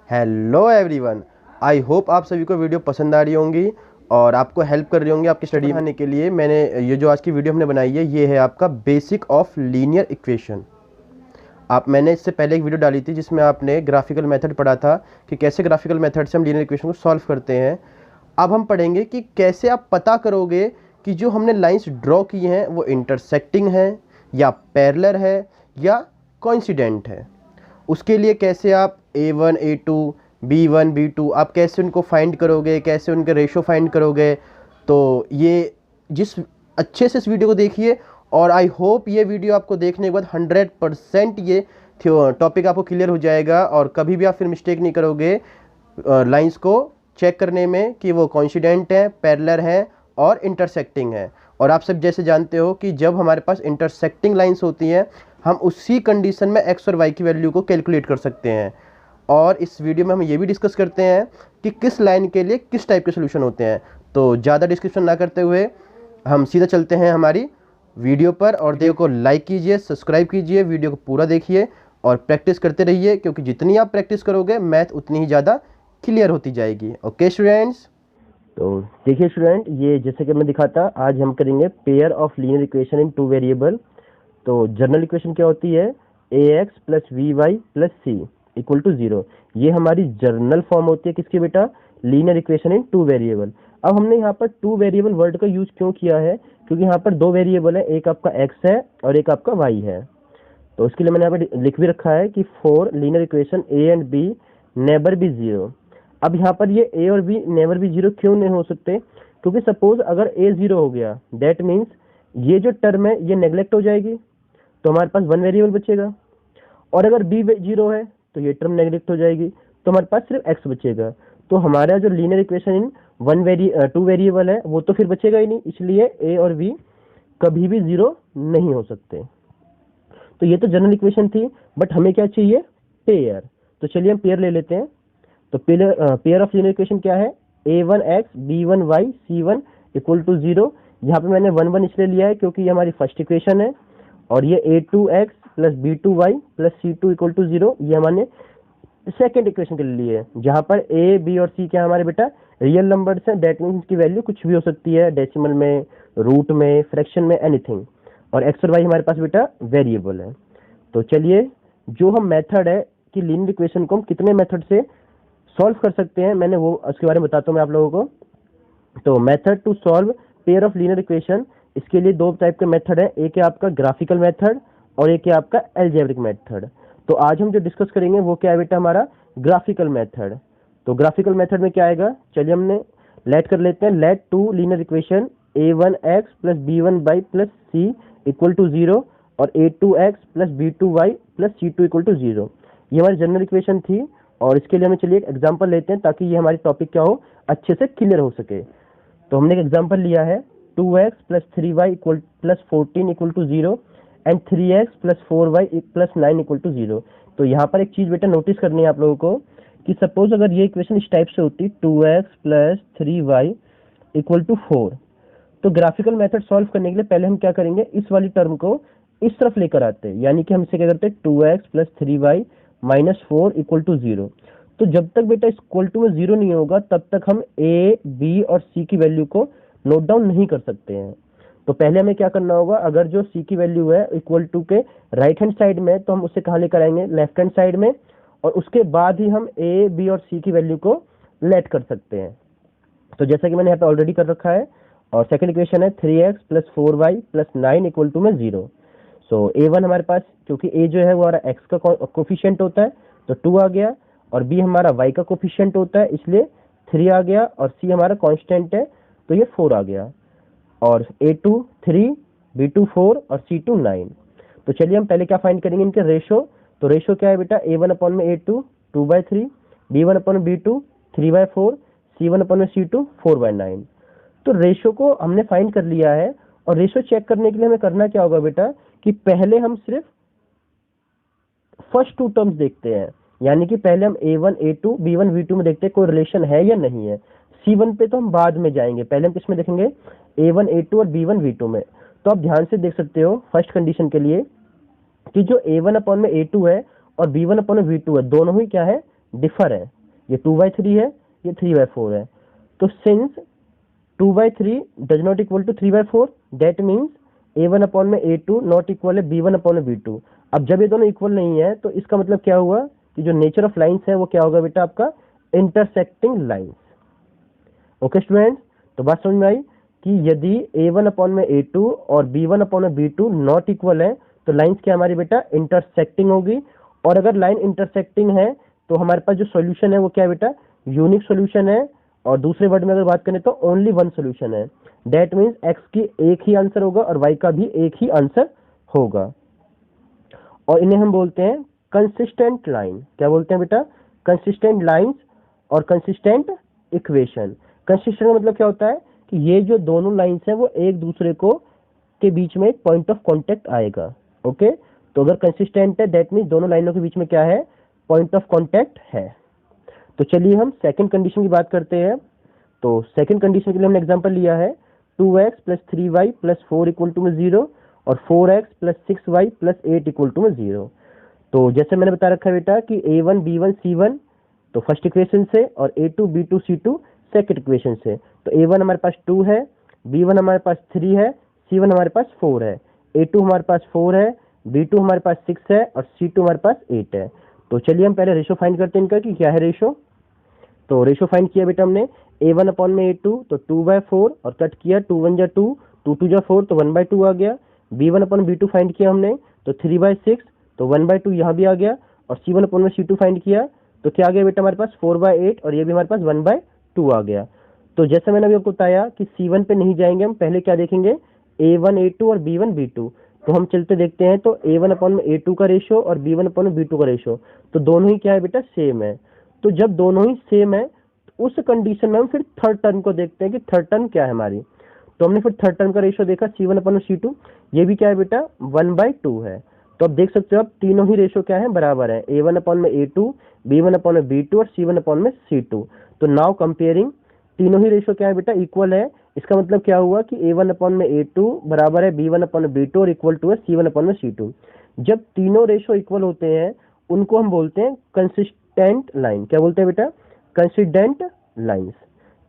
Hello everyone, I hope आप सभी को वीडियो पसंद आ रही होंगी और आपको हेल्प कर रही होंगी आपकी स्टडी बनाने के लिए। मैंने ये जो आज की वीडियो हमने बनाई है ये है आपका बेसिक ऑफ लीनियर इक्वेशन। मैंने इससे पहले एक वीडियो डाली थी जिसमें आपने ग्राफिकल मेथड पढ़ा था कि कैसे ग्राफिकल मेथड से हम लीनियर इक्वेशन को सॉल्व करते हैं। अब हम पढ़ेंगे कि कैसे आप पता करोगे कि जो हमने लाइंस ड्रॉ की हैं वो इंटरसेक्टिंग है या पैरेलल है या कोइंसिडेंट है। उसके लिए कैसे आप A1 A2 B1 B2 आप कैसे उनको फाइंड करोगे, कैसे उनके रेशो फाइंड करोगे। तो ये जिस अच्छे से इस वीडियो को देखिए और आई होप ये वीडियो आपको देखने के बाद 100% ये टॉपिक आपको क्लियर हो जाएगा और कभी भी आप फिर मिस्टेक नहीं करोगे लाइंस को चेक करने में कि वो कोइंसिडेंट है, पैरेलल है और इंटरसेक्टिंग है। और आप सब जैसे जानते हो कि जब हमारे पास इंटरसेक्टिंग लाइंस होती हैं हम उसी कंडीशन में x और y की वैल्यू को कैलकुलेट कर सकते हैं। और इस वीडियो में हम ये भी डिस्कस करते हैं कि किस लाइन के लिए किस टाइप के सोल्यूशन होते हैं। तो ज़्यादा डिस्कशन ना करते हुए हम सीधा चलते हैं हमारी वीडियो पर। और वीडियो को लाइक कीजिए, सब्सक्राइब कीजिए, वीडियो को पूरा देखिए और प्रैक्टिस करते रहिए, क्योंकि जितनी आप प्रैक्टिस करोगे मैथ उतनी ही ज़्यादा क्लियर होती जाएगी। ओके स्टूडेंट्स, तो देखिए स्टूडेंट, ये जैसे कि मैं दिखाता आज हम करेंगे pair of linear equation in two variable. तो जनरल इक्वेशन क्या होती है, ax plus V Y plus C equal to 0। ये हमारी जर्नल फॉर्म होती है किसकी बेटा, linear equation in two variable. अब हमने यहाँ पर टू वेरिएबल वर्ड का यूज क्यों किया है, क्योंकि यहाँ पर दो वेरिएबल है, एक आपका x है और एक आपका y है। तो उसके लिए मैंने यहाँ पर लिख भी रखा है कि for linear equation a and b never be 0। अब यहाँ पर ये a और b नेवर बी 0 क्यों नहीं हो सकते, क्योंकि सपोज अगर a 0 हो गया दैट मीन्स ये जो टर्म है ये नेग्लेक्ट हो जाएगी, तो हमारे पास वन वेरिएबल बचेगा। और अगर b 0 है तो ये टर्म नेग्लेक्ट हो जाएगी, तो हमारे पास सिर्फ x बचेगा। तो हमारा जो linear equation in two variable है वो तो फिर बचेगा ही नहीं, इसलिए a और b कभी भी 0 नहीं हो सकते। तो ये तो जनरल इक्वेशन थी, बट हमें क्या चाहिए, पेयर। तो चलिए हम पेयर ले लेते हैं। तो पेयर ऑफ लीनियर इक्वेशन क्या है, a1x b1y c1 equal to 0। यहाँ पे मैंने 1 1 इसलिए लिया है क्योंकि ये हमारी फर्स्ट इक्वेशन है, और ये a2x plus b2y plus c2 equal to 0 ये हमारे सेकेंड इक्वेशन के लिए है, जहाँ पर a b और c क्या हमारे बेटा रियल नंबर्स हैं। दैट मीन्स की वैल्यू कुछ भी हो सकती है, डेसिमल में, रूट में, फ्रैक्शन में, एनीथिंग। और x और y हमारे पास बेटा वेरिएबल है। तो चलिए जो हम मेथड है कि लीनियर इक्वेशन को हम कितने मेथड से सॉल्व कर सकते हैं, मैंने वो उसके बारे में बताता हूँ मैं आप लोगों को। तो method to solve pair of linear equation, इसके लिए दो टाइप के मेथड है, एक है आपका ग्राफिकल मेथड और एक है आपका एल्जेब्रिक मेथड। तो आज हम जो डिस्कस करेंगे वो क्या है बेटा, हमारा ग्राफिकल मेथड। तो ग्राफिकल मेथड में क्या आएगा, चलिए हमने लेट कर लेते हैं, let two linear equation a1x plus b1y plus c equal to 0 और a2x plus b2y plus c2 equal to 0। ये हमारी जनरल इक्वेशन थी, और इसके लिए हमें चलिए एक एग्जांपल लेते हैं ताकि ये हमारी टॉपिक क्या हो, अच्छे से क्लियर हो सके। तो हमने एक एग्जांपल लिया है 2x plus 3y equal plus 14 equal to 0 and 3x plus 4y plus 9 equal to 0। तो यहाँ पर एक चीज़ बेटा नोटिस करनी है आप लोगों को कि सपोज अगर ये इक्वेशन इस टाइप से होती 2x plus 3y equal to 4, तो ग्राफिकल मेथड सॉल्व करने के लिए पहले हम क्या करेंगे, इस वाली टर्म को इस तरफ लेकर आते हैं, यानी कि हम इसे क्या करते हैं 2x plus 3y minus 4 equal to 0। तो जब तक बेटा इक्वल टू में 0 नहीं होगा तब तक हम a, b और c की वैल्यू को नोट डाउन नहीं कर सकते हैं। तो पहले हमें क्या करना होगा, अगर जो c की वैल्यू है इक्वल टू के राइट हैंड साइड में, तो हम उसे कहाँ लेकर आएंगे, लेफ्ट हैंड साइड में, और उसके बाद ही हम a, b और c की वैल्यू को लेट कर सकते हैं। तो जैसा कि मैंने यहाँ पे ऑलरेडी कर रखा है, और सेकंड इक्वेशन है 3x plus 4y plus 9 equal to में 0। सो a1 हमारे पास, क्योंकि a जो है वो हमारा x का कोफिशिएंट होता है तो 2 आ गया, और b हमारा y का कोफिशिएंट होता है इसलिए 3 आ गया, और c हमारा कांस्टेंट है तो ये 4 आ गया, और a2 3, b2 4 और c2 9। तो चलिए हम पहले क्या फाइंड करेंगे, इनके रेशो। तो रेशो क्या है बेटा, a1 अपॉन में a2 2/3, b1 अपॉन में b2 3/4, c1 अपॉन में c2 4/9। तो रेशो को हमने फाइंड कर लिया है, और रेशो चेक करने के लिए हमें करना क्या होगा बेटा कि पहले हम सिर्फ फर्स्ट टू टर्म्स देखते हैं, यानी कि पहले हम a1 a2 b1 b2 में देखते हैं कोई रिलेशन है या नहीं है। c1 पे तो हम बाद में जाएंगे, पहले हम किसमें देखेंगे, a1 a2 और b1 b2 में। तो आप ध्यान से देख सकते हो फर्स्ट कंडीशन के लिए कि जो a1 अपॉन में a2 है और b1 अपॉन में b2 है, दोनों ही क्या है, डिफर है। ये 2/3 है, ये 3/4 है। तो since 2/3 does not equal to 3/4, that means A1 upon में A2 नॉट इक्वल है B1 अपॉन में B2। अब जब ये दोनों इक्वल नहीं है तो इसका मतलब क्या हुआ कि जो नेचर ऑफ लाइंस है वो क्या होगा बेटा, आपका इंटरसेक्टिंग लाइंस। ओके स्टूडेंट्स, तो बात समझ में आई कि यदि A1 अपॉन में A2 और B1 अपॉन में B2 नॉट इक्वल है तो लाइंस क्या हमारी बेटा, इंटरसेक्टिंग होगी। और अगर लाइन इंटरसेक्टिंग है तो हमारे पास जो सॉल्यूशन है वो क्या है बेटा, यूनिक सॉल्यूशन है। और दूसरे वर्ड में अगर बात करें तो ओनली वन सॉल्यूशन है। दैट मीन्स एक्स की एक ही आंसर होगा और वाई का भी एक ही आंसर होगा। और इन्हें हम बोलते हैं कंसिस्टेंट लाइन। क्या बोलते हैं बेटा, कंसिस्टेंट लाइंस और कंसिस्टेंट इक्वेशन। कंसिस्टेंट मतलब क्या होता है कि ये जो दोनों लाइंस हैं वो एक दूसरे को के बीच में एक पॉइंट ऑफ कांटेक्ट आएगा। ओके, तो अगर कंसिस्टेंट है दैट मीन्स दोनों लाइनों के बीच में क्या है, पॉइंट ऑफ कांटेक्ट है। तो चलिए हम सेकंड कंडीशन की बात करते हैं। तो सेकंड कंडीशन के लिए हमने एग्जांपल लिया है 2x + 3y + 4 इक्वल टू में 0 और 4x + 6y + 8 इक्वल टू में 0। तो जैसे मैंने बता रखा है बेटा कि A1 B1 C1 तो फर्स्ट इक्वेशन से और A2 B2 C2 second equation से। तो A1 हमारे पास 2 है, B1 हमारे पास 3 है, C1 हमारे पास 4 है, A2 हमारे पास 4 है, B2 हमारे पास 6 है और C2 हमारे पास 8 है। तो चलिए हम पहले रेशो फाइंड करते हैं इनका कि क्या है रेशो। तो रेशो फाइंड किया बेटा हमने A1 अपॉन में A2 तो 2/4 और कट किया 2 1 जा 2 2 2 जा 4 तो 1/2 आ गया। B1 अपॉन B2 फाइंड किया हमने तो 3/6 तो 1/2 यहाँ भी आ गया। और C1 अपॉन में C2 फाइंड किया तो क्या आ गया बेटा हमारे पास 4/8 और ये भी हमारे पास 1/2 आ गया। तो जैसे मैंने अभी आपको बताया कि C1 पे नहीं जाएंगे, हम पहले क्या देखेंगे A1 A2 और B1 B2। तो हम चलते देखते हैं तो A1 अपॉन में A2 का रेशो और B1 अपॉन में B2 का रेशो तो दोनों ही क्या है बेटा, सेम है। तो जब दोनों ही सेम है तो उस कंडीशन में हम फिर थर्ड टर्म को देखते हैं कि थर्ड टर्म क्या है हमारी। तो हमने फिर थर्ड टर्म का रेशियो देखा C1 अपॉन C2, ये भी क्या है बेटा 1/2 है। तो अब देख सकते हो आप तीनों ही रेशियो क्या है, बराबर है, A1 अपॉन में A2, B1 अपॉन में B2 और C1 अपॉन में C2। तो नाउ कंपेयरिंग तीनों ही रेशियो क्या है बेटा, इक्वल है। इसका मतलब क्या हुआ कि A1 अपॉन में A2 बराबर है B1 अपॉन में B2 और इक्वल टू है C1 अपॉन में C2। जब तीनों रेशियो इक्वल होते हैं उनको हम बोलते हैं कंसिस्टेंट लाइन। क्या बोलते हैं बेटा, कंसिस्टेंट लाइंस।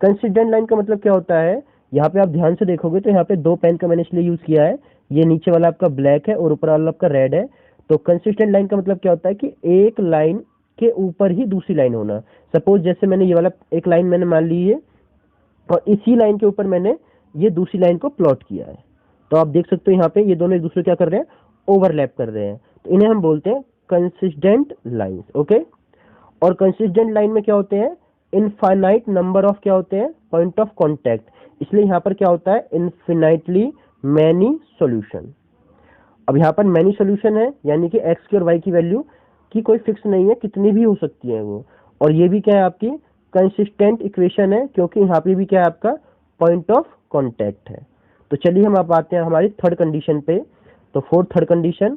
कंसिस्टेंट लाइन का मतलब क्या होता है, यहाँ पे आप ध्यान से देखोगे तो यहाँ पे दो पेन का मैंने इसलिए यूज किया है, ये नीचे वाला आपका ब्लैक है और ऊपर वाला आपका रेड है। तो कंसिस्टेंट लाइन का मतलब क्या होता है कि एक लाइन के ऊपर ही दूसरी लाइन होना। सपोज जैसे मैंने ये वाला एक लाइन मैंने मान ली है और इसी लाइन के ऊपर मैंने ये दूसरी लाइन को प्लॉट किया है। तो आप देख सकते हो यहाँ पे ये दोनों एक दूसरे क्या कर रहे हैं, ओवरलैप कर रहे हैं। तो इन्हें हम बोलते हैं कंसिस्टेंट लाइंस। ओके, और कंसिस्टेंट लाइन में क्या होते हैं, इनफाइनाइट नंबर ऑफ क्या होते हैं, पॉइंट ऑफ कांटेक्ट। इसलिए यहाँ पर क्या होता है, इनफिनाइटली मैनी सॉल्यूशन। अब यहाँ पर मैनी सॉल्यूशन है यानी कि एक्स की और वाई की वैल्यू की कोई फिक्स नहीं है, कितनी भी हो सकती है वो। और ये भी क्या है आपकी कंसिस्टेंट इक्वेशन है क्योंकि यहाँ पे भी क्या है आपका पॉइंट ऑफ कांटेक्ट है। तो चलिए हम आप आते हैं हमारी थर्ड कंडीशन पे। तो फोर्थ थर्ड कंडीशन,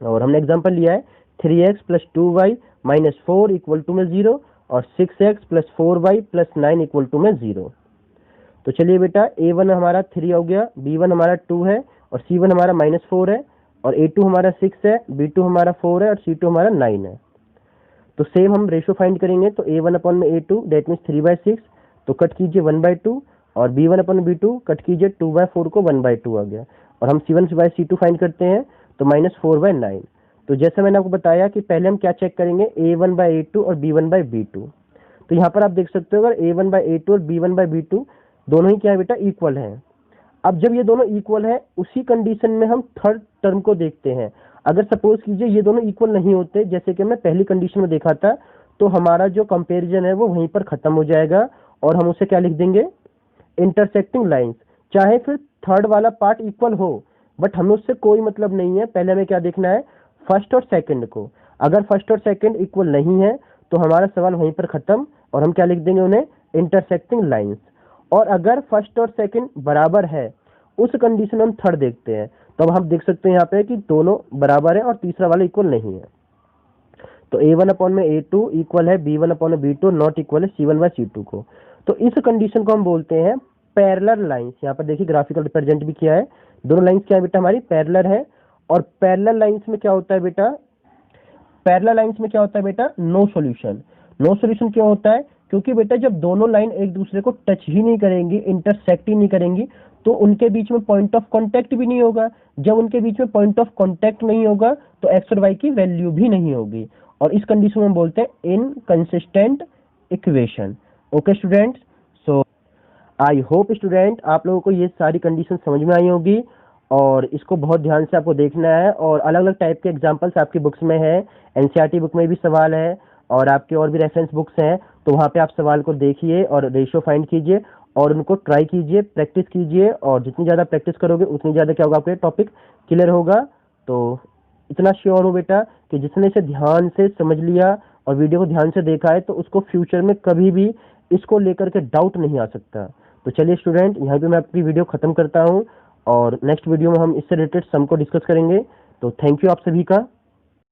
और हमने एग्जांपल लिया है 3x + 2y - 4 इक्वल टू में 0 और 6x + 4y + 9 इक्वल टू में 0। तो चलिए बेटा A1 हमारा 3 हो गया, B1 हमारा 2 है और C1 हमारा -4 है और A2 हमारा 6 है, B2 हमारा 4 है और C2 हमारा 9 है। तो सेम हम रेशो फाइंड करेंगे तो A1 अपॉन में A2 दैट मीन्स 3/6 तो कट कीजिए 1/2 और B1 अपॉन B2 कट कीजिए 2/4 को 1/2 आ गया। और हम C1/C2 फाइंड करते हैं तो -4/9। तो जैसे मैंने आपको बताया कि पहले हम क्या चेक करेंगे A1/A2 और B1/B2। तो यहाँ पर आप देख सकते हो अगर A1/A2 और B1/B2 दोनों ही क्या है बेटा, इक्वल है। अब जब ये दोनों इक्वल है उसी कंडीशन में हम थर्ड टर्म को देखते हैं। अगर सपोज कीजिए ये दोनों इक्वल नहीं होते जैसे कि हमने पहली कंडीशन में देखा था तो हमारा जो कंपैरिजन है वो वहीं पर खत्म हो जाएगा और हम उसे क्या लिख देंगे, इंटरसेक्टिंग लाइंस। चाहे फिर थर्ड वाला पार्ट इक्वल हो बट हमें उससे कोई मतलब नहीं है, पहले हमें क्या देखना है, फर्स्ट और सेकंड को। अगर फर्स्ट और सेकंड इक्वल नहीं है तो हमारा सवाल वहीं पर खत्म और हम क्या लिख देंगे उन्हें, इंटरसेक्टिंग लाइंस। और अगर फर्स्ट और सेकंड बराबर है उस कंडीशन में हम थर्ड देखते हैं। तो अब हम देख सकते हैं यहाँ पे कि दोनों बराबर है और तीसरा वाला इक्वल नहीं है। तो A1 अपॉन में A2 इक्वल है B1 अपॉन में B2 नॉट इक्वल है C1/C2 को। तो इस कंडीशन को हम बोलते हैं पैरेलल लाइंस। यहाँ पर देखिए ग्राफिकल रिप्रेजेंट भी किया है, दोनों लाइंस क्या है बेटा हमारी पैरेलल है। और पैरेलल लाइंस में क्या होता है बेटा, पैरेलल लाइंस में क्या होता है बेटा, नो सॉल्यूशन। नो सॉल्यूशन क्यों होता है? क्योंकि बेटा जब दोनों लाइन एक दूसरे को टच ही नहीं करेंगी, इंटरसेक्ट ही नहीं करेंगी, तो उनके बीच में पॉइंट ऑफ कांटेक्ट भी नहीं होगा। जब उनके बीच में पॉइंट ऑफ कांटेक्ट नहीं होगा तो एक्स और वाई की वैल्यू भी नहीं होगी, और इस कंडीशन में हम बोलते हैं inconsistent equation. Okay students, so I hope student आप लोगों को ये सारी कंडीशन समझ में आई होगी, और इसको बहुत ध्यान से आपको देखना है। और अलग अलग टाइप के एग्जांपल्स आपकी बुक्स में है, एनसीईआरटी बुक में भी सवाल है, और आपके और भी रेफरेंस बुक्स हैं, तो वहाँ पे आप सवाल को देखिए और रेशियो फाइंड कीजिए और उनको ट्राई कीजिए, प्रैक्टिस कीजिए, और जितनी ज़्यादा प्रैक्टिस करोगे उतनी ज़्यादा क्या होगा, आपके टॉपिक क्लियर होगा। तो इतना श्योर हो बेटा कि जिसने इसे ध्यान से समझ लिया और वीडियो को ध्यान से देखा है, तो उसको फ्यूचर में कभी भी इसको लेकर के डाउट नहीं आ सकता। तो चलिए स्टूडेंट, यहाँ पे मैं अपनी वीडियो खत्म करता हूँ, और नेक्स्ट वीडियो में हम इससे रिलेटेड सम को डिस्कस करेंगे। तो थैंक यू आप सभी का।